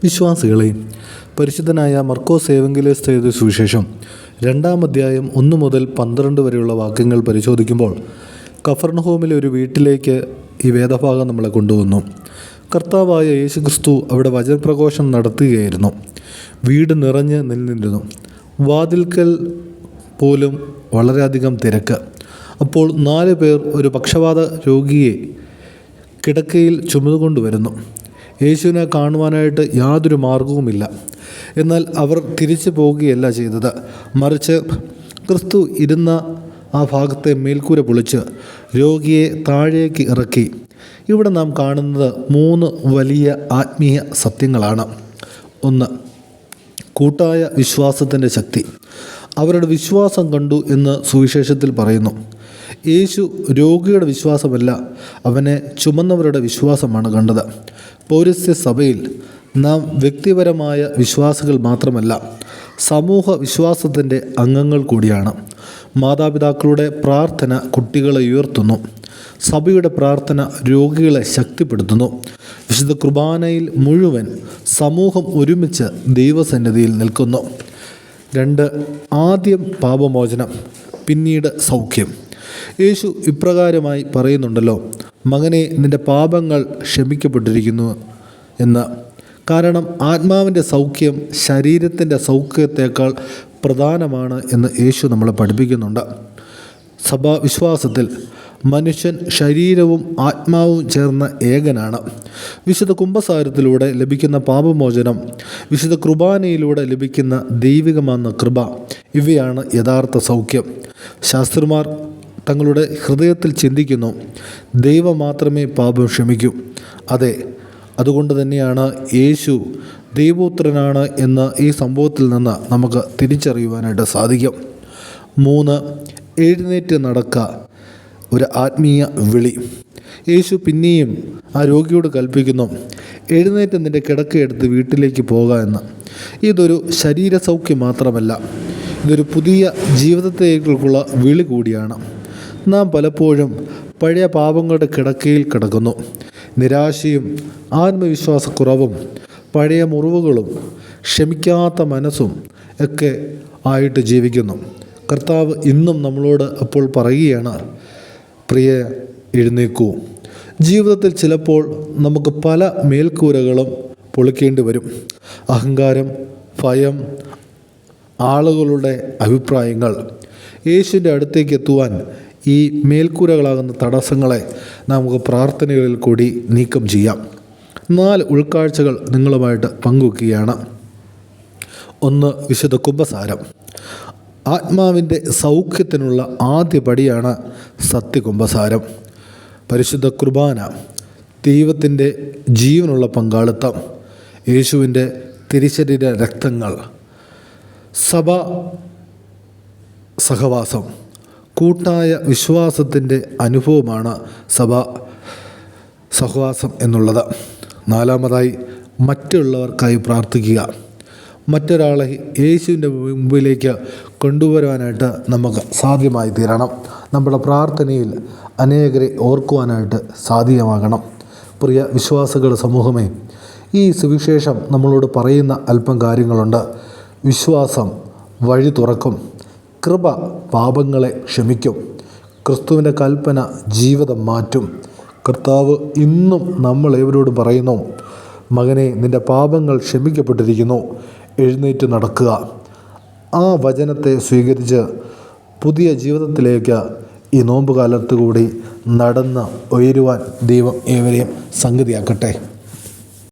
വിശ്വാസികളെ, പരിശുദ്ധനായ മർക്കോസ് ഏവങ്കേലിസ്റ്റ് എഴുതിയ സുവിശേഷം 2-ാം അധ്യായം 1 മുതൽ 12 വരെയുള്ള വാക്യങ്ങൾ പരിശോധിക്കുമ്പോൾ കഫർനഹൂമിലെ ഒരു വീട്ടിലേക്ക് ഈ വേദഭാഗം നമ്മളെ കൊണ്ടുവന്നു. കർത്താവായ യേശുക്രിസ്തു അവിടെ വചനപ്രഘോഷണം നടത്തുകയായിരുന്നു. വീട് നിറഞ്ഞ് നിന്നിരുന്നു. വാതിൽക്കൽ പോലും വളരെയധികം തിരക്ക്. അപ്പോൾ 4 പേർ ഒരു പക്ഷവാത രോഗിയെ കിടക്കയിൽ ചുമന്നുകൊണ്ടുവരുന്നു. യേശുവിനെ കാണുവാനായിട്ട് യാതൊരു മാർഗവുമില്ല. എന്നാൽ അവർ തിരിച്ചു പോവുകയല്ല ചെയ്തത്. മറിച്ച് ക്രിസ്തു ഇരുന്ന ആ ഭാഗത്തെ മേൽക്കൂര പൊളിച്ച് രോഗിയെ താഴേക്ക് ഇറക്കി. ഇവിടെ നാം കാണുന്നത് 3 വലിയ ആത്മീയ സത്യങ്ങളാണ്. 1. കൂട്ടായ വിശ്വാസത്തിൻ്റെ ശക്തി. അവരുടെ വിശ്വാസം കണ്ടു എന്ന് സുവിശേഷത്തിൽ പറയുന്നു. യേശു രോഗിയുടെ വിശ്വാസമല്ല, അവനെ ചുമന്നവരുടെ വിശ്വാസമാണ് കണ്ടത്. പൗരസ്ത്യ സഭയിൽ നാം വ്യക്തിപരമായ വിശ്വാസികൾ മാത്രമല്ല, സമൂഹ വിശ്വാസത്തിൻ്റെ അംഗങ്ങൾ കൂടിയാണ്. മാതാപിതാക്കളുടെ പ്രാർത്ഥന കുട്ടികളെ ഉയർത്തുന്നു. സഭയുടെ പ്രാർത്ഥന രോഗികളെ ശക്തിപ്പെടുത്തുന്നു. വിശുദ്ധ കുർബാനയിൽ മുഴുവൻ സമൂഹം ഒരുമിച്ച് ദൈവസന്നിധിയിൽ നിൽക്കുന്നു. 2. ആദ്യം പാപമോചനം, പിന്നീട് സൗഖ്യം. യേശു ഇപ്രകാരമായി പറയുന്നുണ്ടല്ലോ, മകനെ, നിൻ്റെ പാപങ്ങൾ ക്ഷമിക്കപ്പെട്ടിരിക്കുന്നു എന്ന്. കാരണം ആത്മാവിൻ്റെ സൗഖ്യം ശരീരത്തിൻ്റെ സൗഖ്യത്തേക്കാൾ പ്രധാനമാണ് എന്ന് യേശു നമ്മളെ പഠിപ്പിക്കുന്നുണ്ട്. സഭാ വിശ്വാസത്തിൽ മനുഷ്യൻ ശരീരവും ആത്മാവും ചേർന്ന ഏകനാണ്. വിശുദ്ധ കുമ്പസാരത്തിലൂടെ ലഭിക്കുന്ന പാപമോചനം, വിശുദ്ധ കുർബാനയിലൂടെ ലഭിക്കുന്ന ദൈവികമാകുന്ന കൃപ, ഇവയാണ് യഥാർത്ഥ സൗഖ്യം. ശാസ്ത്രിമാർ തങ്ങളുടെ ഹൃദയത്തിൽ ചിന്തിക്കുന്നു, ദൈവം മാത്രമേ പാപം ക്ഷമിക്കൂ. അതെ, അതുകൊണ്ട് തന്നെയാണ് യേശു ദൈവപുത്രനാണ് എന്ന് ഈ സംഭവത്തിൽ നിന്ന് നമുക്ക് തിരിച്ചറിയുവാനായിട്ട് സാധിക്കും. 3. എഴുന്നേറ്റ് നടക്കുക, ഒരു ആത്മീയ വിളി. യേശു പിന്നെയും ആ രോഗിയോട് കൽപ്പിക്കുന്നു, എഴുന്നേറ്റ് നിൻ്റെ കിടക്കയെടുത്ത് വീട്ടിലേക്ക് പോകുക എന്ന്. ഇതൊരു ശരീരസൗഖ്യം മാത്രമല്ല, ഇതൊരു പുതിയ ജീവിതത്തേക്കുള്ള വിളി കൂടിയാണ്. നാം പലപ്പോഴും പഴയ പാപങ്ങളുടെ കിടക്കയിൽ കിടക്കുന്നു. നിരാശയും ആത്മവിശ്വാസക്കുറവും പഴയ മുറിവുകളും ക്ഷമിക്കാത്ത മനസ്സും ഒക്കെ ആയിട്ട് ജീവിക്കുന്നു. കർത്താവ് ഇന്നും നമ്മളോട് അപ്പോൾ പറയുകയാണ്, പ്രിയ, എഴുന്നേക്കൂ. ജീവിതത്തിൽ ചിലപ്പോൾ നമുക്ക് പല മേൽക്കൂരകളും പൊളിക്കേണ്ടി വരും. അഹങ്കാരം, ഭയം, ആളുകളുടെ അഭിപ്രായങ്ങൾ. യേശുവിൻ്റെ അടുത്തേക്ക് എത്തുവാൻ ഈ മേൽക്കൂരകളാകുന്ന തടസ്സങ്ങളെ നമുക്ക് പ്രാർത്ഥനകളിൽ കൂടി നീക്കം ചെയ്യാം. 4 ഉൾക്കാഴ്ചകൾ നിങ്ങളുമായിട്ട് പങ്കുവയ്ക്കുകയാണ്. 1. വിശുദ്ധ കുമ്പസാരം. ആത്മാവിൻ്റെ സൗഖ്യത്തിനുള്ള ആദ്യ പടിയാണ് സത്യകുമ്പസാരം. പരിശുദ്ധ കുർബാന, ദൈവത്തിൻ്റെ ജീവനുള്ള പങ്കാളിത്തം, യേശുവിൻ്റെ തിരുശരീര രക്തങ്ങൾ, സഭ സഹവാസം, കൂട്ടായ വിശ്വാസത്തിൻ്റെ അനുഭവമാണ് സഭ സഹവാസം എന്നുള്ളത്. 4. മറ്റുള്ളവർക്കായി പ്രാർത്ഥിക്കുക. മറ്റൊരാളെ യേശുവിൻ്റെ മുമ്പിലേക്ക് കൊണ്ടുവരാനായിട്ട് നമുക്ക് സാധ്യമായി തീരണം. നമ്മുടെ പ്രാർത്ഥനയിൽ അനേകരെ ഓർക്കുവാനായിട്ട് സാധ്യമാകണം. പ്രിയ വിശ്വാസികളുടെ സമൂഹമേ, ഈ സുവിശേഷം നമ്മളോട് പറയുന്ന അല്പം കാര്യങ്ങളുണ്ട്. വിശ്വാസം വഴി തുറക്കും. കൃപ പാപങ്ങളെ ക്ഷമിക്കും. ക്രിസ്തുവിൻ്റെ കൽപ്പന ജീവിതം മാറ്റും. കർത്താവ് ഇന്നും നമ്മളേവരോട് പറയുന്നു, മകനെ, നിൻ്റെ പാപങ്ങൾ ക്ഷമിക്കപ്പെട്ടിരിക്കുന്നു, എഴുന്നേറ്റ് നടക്കുക. ആ വചനത്തെ സ്വീകരിച്ച് പുതിയ ജീവിതത്തിലേക്ക് ഈ നോമ്പുകാലത്ത് കൂടി നടന്ന് ഉയരുവാൻ ദൈവം ഏവരെയും സംഗതിയാക്കട്ടെ.